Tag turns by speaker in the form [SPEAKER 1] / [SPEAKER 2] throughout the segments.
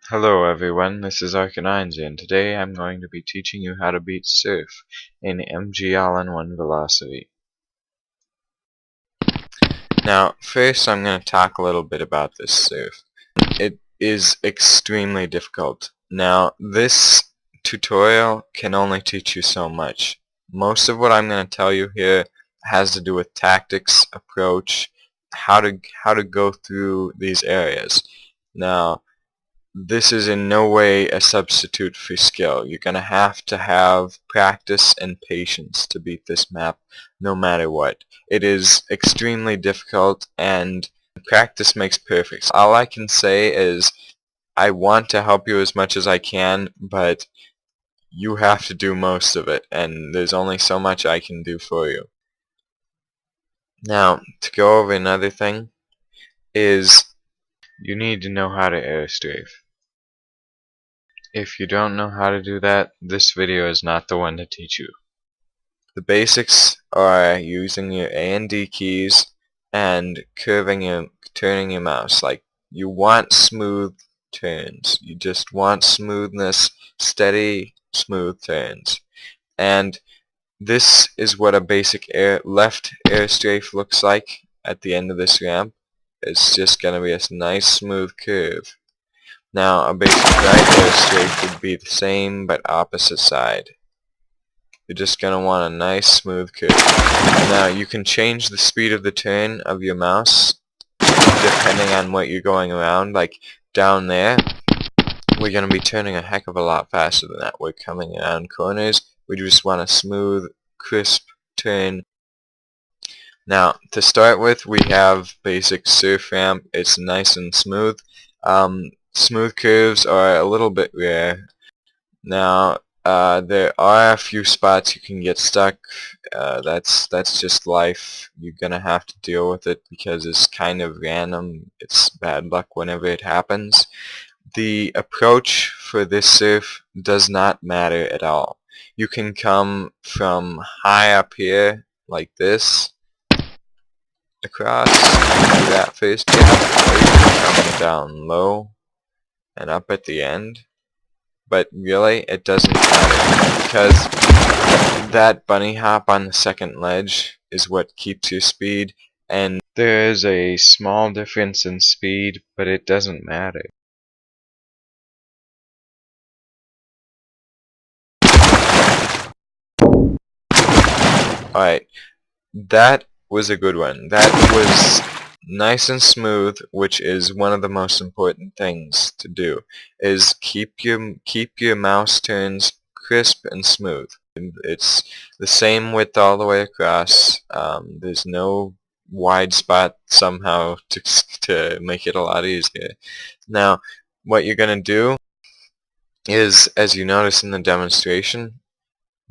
[SPEAKER 1] Hello everyone, this is Arcanines, and today I'm going to be teaching you how to beat Surf in MG All-in-One Velocity. Now, first I'm going to talk a little bit about this Surf. It is extremely difficult. Now, this tutorial can only teach you so much. Most of what I'm going to tell you here has to do with tactics, approach, how to go through these areas. Now, this is in no way a substitute for skill. You're going to have practice and patience to beat this map no matter what. It is extremely difficult, and practice makes perfect. All I can say is I want to help you as much as I can, but you have to do most of it, and there's only so much I can do for you. Now, to go over another thing is you need to know how to airstrafe. If you don't know how to do that, this video is not the one to teach you. The basics are using your A and D keys and turning your mouse. Like, you want smooth turns. You just want smoothness, steady, smooth turns. And this is what a basic left airstrafe looks like at the end of this ramp. It's just going to be a nice smooth curve. Now, a basic right airstrafe would be the same but opposite side. You're just going to want a nice smooth curve. Now, you can change the speed of the turn of your mouse depending on what you're going around. Like, down there, we're going to be turning a heck of a lot faster than that. We're coming around corners. We just want a smooth, crisp turn. Now, to start with, we have basic surf ramp. It's nice and smooth. Smooth curves are a little bit rare. Now, there are a few spots you can get stuck. That's just life. You're gonna have to deal with it because it's kind of random. It's bad luck whenever it happens. The approach for this surf does not matter at all. You can come from high up here, like this, across that first gap, or you can come down low and up at the end. But really, it doesn't matter, because that bunny hop on the second ledge is what keeps your speed, and there is a small difference in speed, but it doesn't matter. Alright, that was a good one. That was nice and smooth, which is one of the most important things to do, is keep your mouse turns crisp and smooth. It's the same width all the way across. There's no wide spot somehow to make it a lot easier. Now, what you're going to do is, as you notice in the demonstration,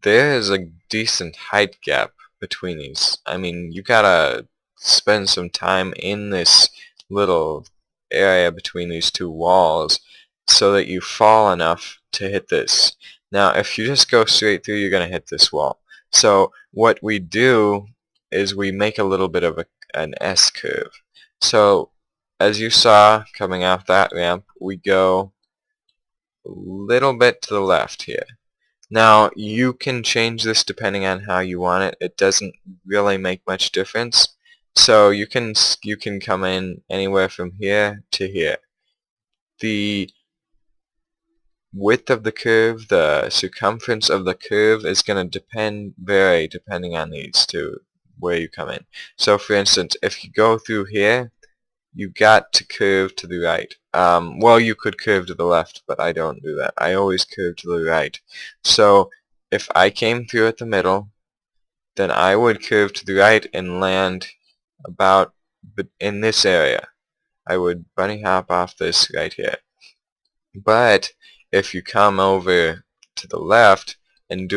[SPEAKER 1] there is a decent height gap between these. I mean, you gotta spend some time in this little area between these two walls so that you fall enough to hit this. Now, if you just go straight through, you're gonna hit this wall. So what we do is we make a little bit of an S curve. So as you saw coming off that ramp, we go a little bit to the left here. Now, you can change this depending on how you want it. It doesn't really make much difference. So you can come in anywhere from here to here. The width of the curve, the circumference of the curve is going to vary depending on these two, where you come in. So for instance, if you go through here, you got to curve to the right. Well, you could curve to the left, but I don't do that. I always curve to the right. So if I came through at the middle, then I would curve to the right and land about in this area. I would bunny hop off this right here. But if you come over to the left and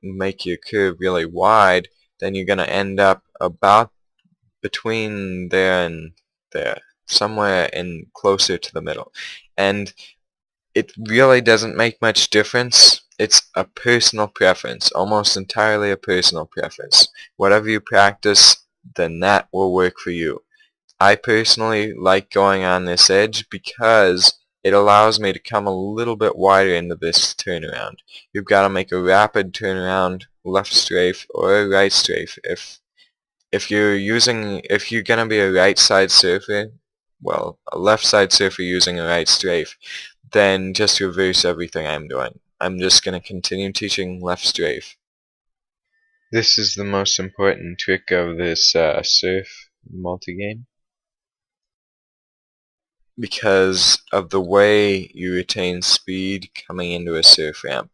[SPEAKER 1] make your curve really wide, then you're going to end up about between there and there, somewhere in closer to the middle. And it really doesn't make much difference. It's a personal preference, almost entirely a personal preference. Whatever you practice, then that will work for you. I personally like going on this edge because it allows me to come a little bit wider into this turnaround. You've got to make a rapid turnaround left strafe or a right strafe. If you're gonna be a right side surfer, well, a left side surfer using a right strafe, then just reverse everything I'm doing. I'm just gonna continue teaching left strafe. This is the most important trick of this surf multi-game, because of the way you retain speed coming into a surf ramp.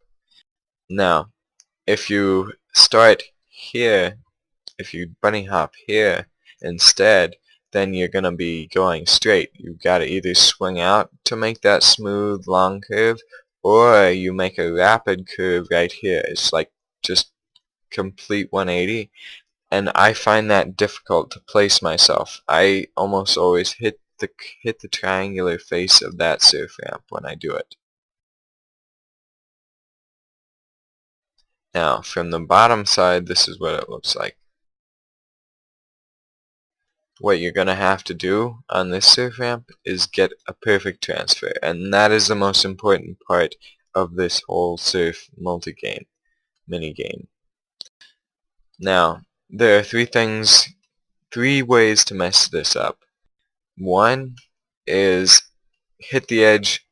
[SPEAKER 1] Now, if you start here, if you bunny hop here instead, then you're going to be going straight. You've got to either swing out to make that smooth long curve, or you make a rapid curve right here. It's like just complete 180, and I find that difficult to place myself. I almost always hit the triangular face of that surf ramp when I do it. Now, from the bottom side, this is what it looks like. What you're going to have to do on this surf ramp is get a perfect transfer, and that is the most important part of this whole surf mini-game. Now, there are three ways to mess this up. One is hit the edge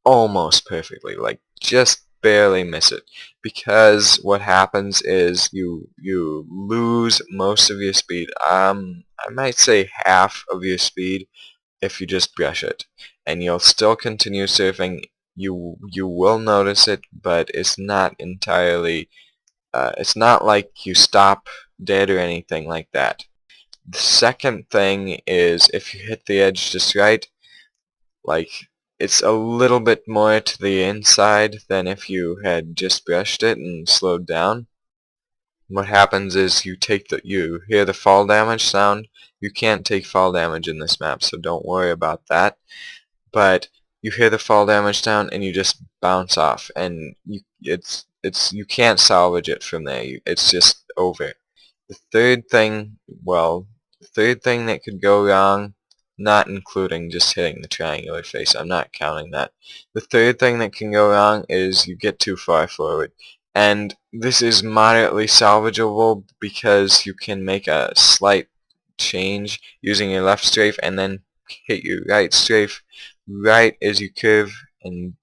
[SPEAKER 1] almost perfectly, like just barely miss it, because what happens is you lose most of your speed. I might say half of your speed if you just brush it, and you'll still continue surfing. You will notice it, but it's not entirely it's not like you stop dead or anything like that. The second thing is, if you hit the edge just right, like it's a little bit more to the inside than if you had just brushed it and slowed down. What happens is you hear the fall damage sound. You can't take fall damage in this map, so don't worry about that. But you hear the fall damage sound and you just bounce off, and you can't salvage it from there. It's just over. The third thing that could go wrong, not including just hitting the triangular face, I'm not counting that. The third thing that can go wrong is you get too far forward. And this is moderately salvageable because you can make a slight change using your left strafe and then hit your right strafe right as you curve and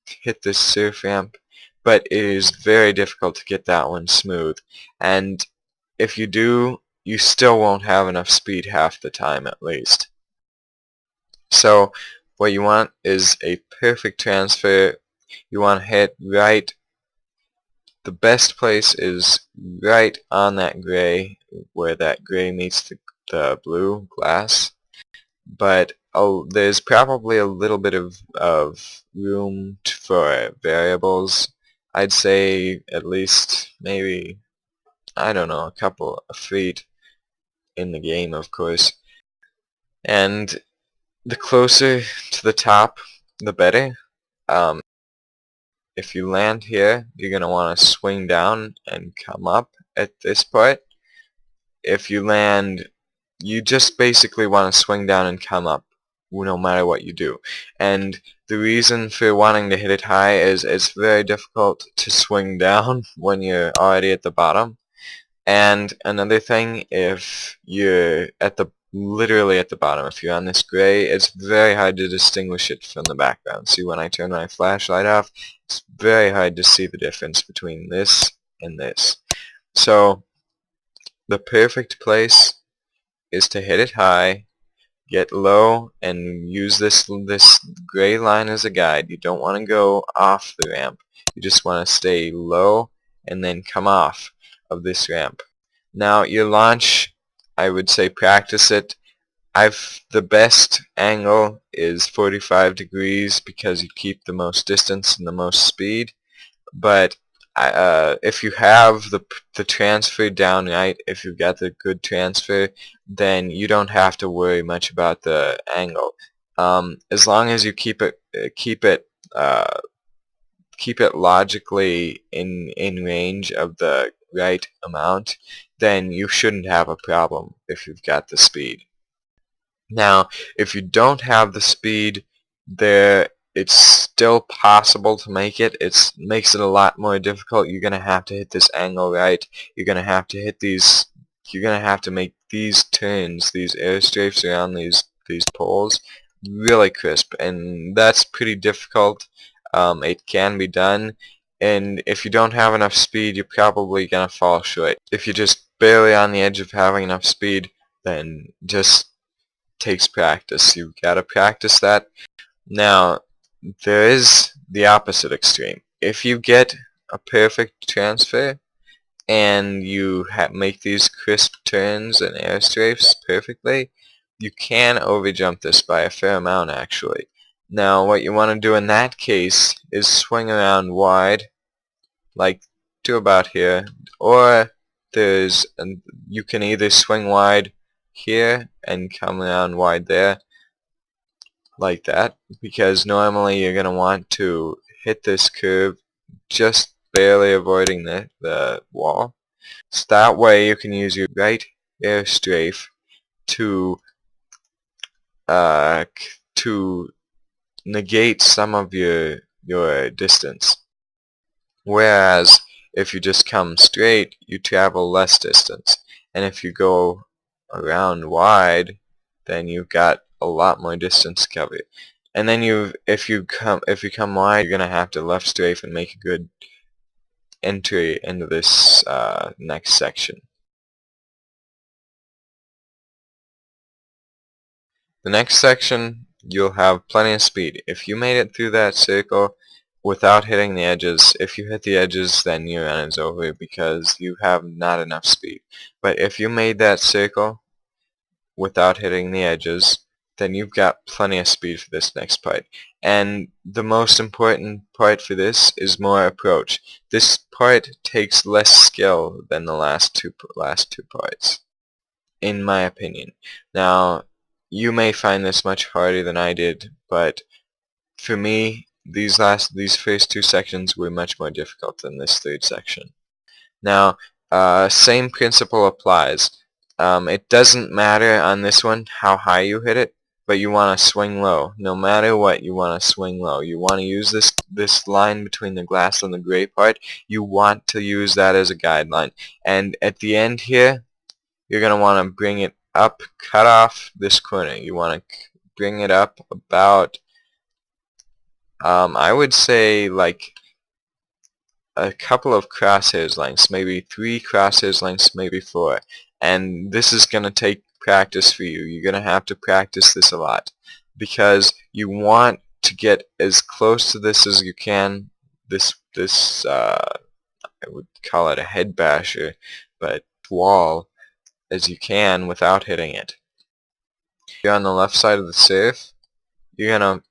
[SPEAKER 1] hit this surf ramp. But it is very difficult to get that one smooth. And if you do, you still won't have enough speed half the time at least. So what you want is a perfect transfer. You want to hit right. The best place is right on that gray, where that gray meets the blue glass. But there's probably a little bit of room for variables. I'd say at least maybe, I don't know, a couple of feet in the game, of course. And the closer to the top, the better. If you land here, you're going to want to swing down and come up at this part. If you land, you just basically want to swing down and come up no matter what you do. And the reason for wanting to hit it high is it's very difficult to swing down when you're already at the bottom. And another thing, if you're literally at the bottom, if you're on this gray, it's very hard to distinguish it from the background. See, when I turn my flashlight off, it's very hard to see the difference between this and this. So the perfect place is to hit it high, get low, and use this gray line as a guide. You don't want to go off the ramp. You just want to stay low and then come off of this ramp. Now your launch, I would say practice it. The best angle is 45 degrees because you keep the most distance and the most speed. But if you have the transfer down right, if you've got the good transfer, then you don't have to worry much about the angle. As long as you keep it logically in range of the right amount, then you shouldn't have a problem if you've got the speed. Now, if you don't have the speed, there it's still possible to make it. It makes it a lot more difficult. You're gonna have to hit this angle right. You're gonna have to hit these. You're gonna have to make these turns, these airstrafes around these poles, really crisp, and that's pretty difficult. It can be done, and if you don't have enough speed, you're probably gonna fall short. If you're just barely on the edge of having enough speed, then just takes practice. You've got to practice that. Now, there is the opposite extreme. If you get a perfect transfer and you make these crisp turns and airstrafes perfectly, you can overjump this by a fair amount actually. Now, what you want to do in that case is swing around wide, like to about here, or you can either swing wide here and come around wide there, like that, because normally you're going to want to hit this curve just barely avoiding the wall. So that way you can use your right air strafe to to negate some of your distance. Whereas if you just come straight, you travel less distance. And if you go around wide, then you've got a lot more distance to cover. And then if you come wide, you're gonna have to left strafe and make a good entry into this next section. The next section, you'll have plenty of speed. If you made it through that circle without hitting the edges, if you hit the edges, then your run is over because you have not enough speed. But if you made that circle without hitting the edges, then you've got plenty of speed for this next part. And the most important part for this is more approach. This part takes less skill than the last two parts, in my opinion. Now, you may find this much harder than I did, but for me, these first two sections were much more difficult than this third section. Now, same principle applies. It doesn't matter on this one how high you hit it, but you want to swing low. No matter what, you want to swing low. You want to use this line between the glass and the gray part. You want to use that as a guideline. And at the end here, you're going to want to bring it up, cut off this corner. You want to bring it up about, I would say like a couple of crosshairs lengths, maybe 3 crosshairs lengths, maybe 4. And this is going to take practice for you. You're going to have to practice this a lot because you want to get as close to this as you can. This I would call it a head basher, but wall as you can without hitting it. If you're on the left side of the surf, you're going to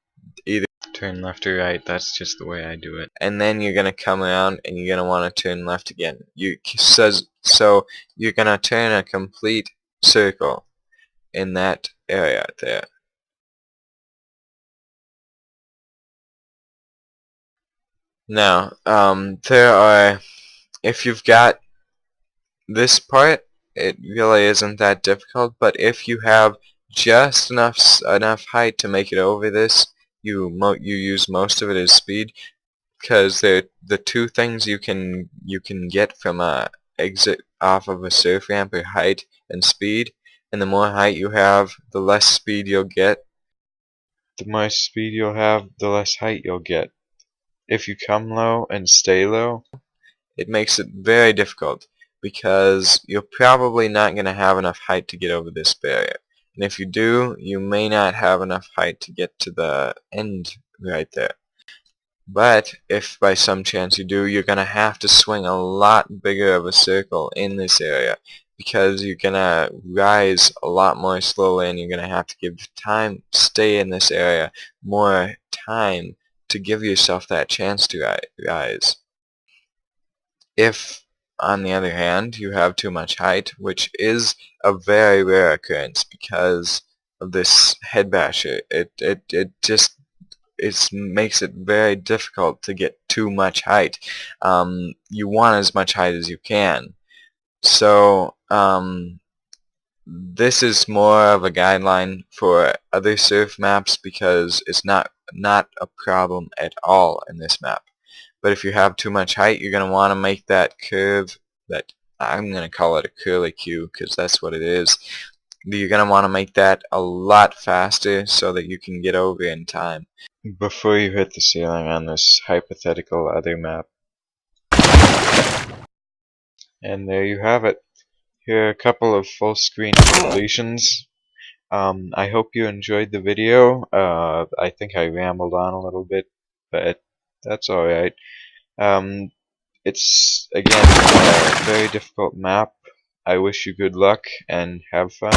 [SPEAKER 1] either turn left or right. That's just the way I do it. And then you're going to come around and you're going to want to turn left again. So you're going to turn a complete circle in that area there. Now, if you've got this part, it really isn't that difficult, but if you have just enough height to make it over this, you use most of it as speed, because the two things you can get from a exit off of a surf ramp are height and speed, and the more height you have, the less speed you'll get. The more speed you'll have, the less height you'll get. If you come low and stay low, it makes it very difficult because you're probably not going to have enough height to get over this barrier. And if you do, you may not have enough height to get to the end right there. But if by some chance you do, you're going to have to swing a lot bigger of a circle in this area because you're going to rise a lot more slowly and you're going to have to give time, stay in this area, more time to give yourself that chance to rise. If, on the other hand, you have too much height, which is a very rare occurrence because of this head basher, it makes it very difficult to get too much height. You want as much height as you can. So this is more of a guideline for other surf maps because it's not not a problem at all in this map. But if you have too much height, you're going to want to make that curve, that I'm going to call it a curly Q because that's what it is. You're going to want to make that a lot faster so that you can get over in time before you hit the ceiling on this hypothetical other map. And there you have it. Here are a couple of full screen completions. I hope you enjoyed the video. I think I rambled on a little bit, but that's alright. It's, again, a very difficult map. I wish you good luck and have fun.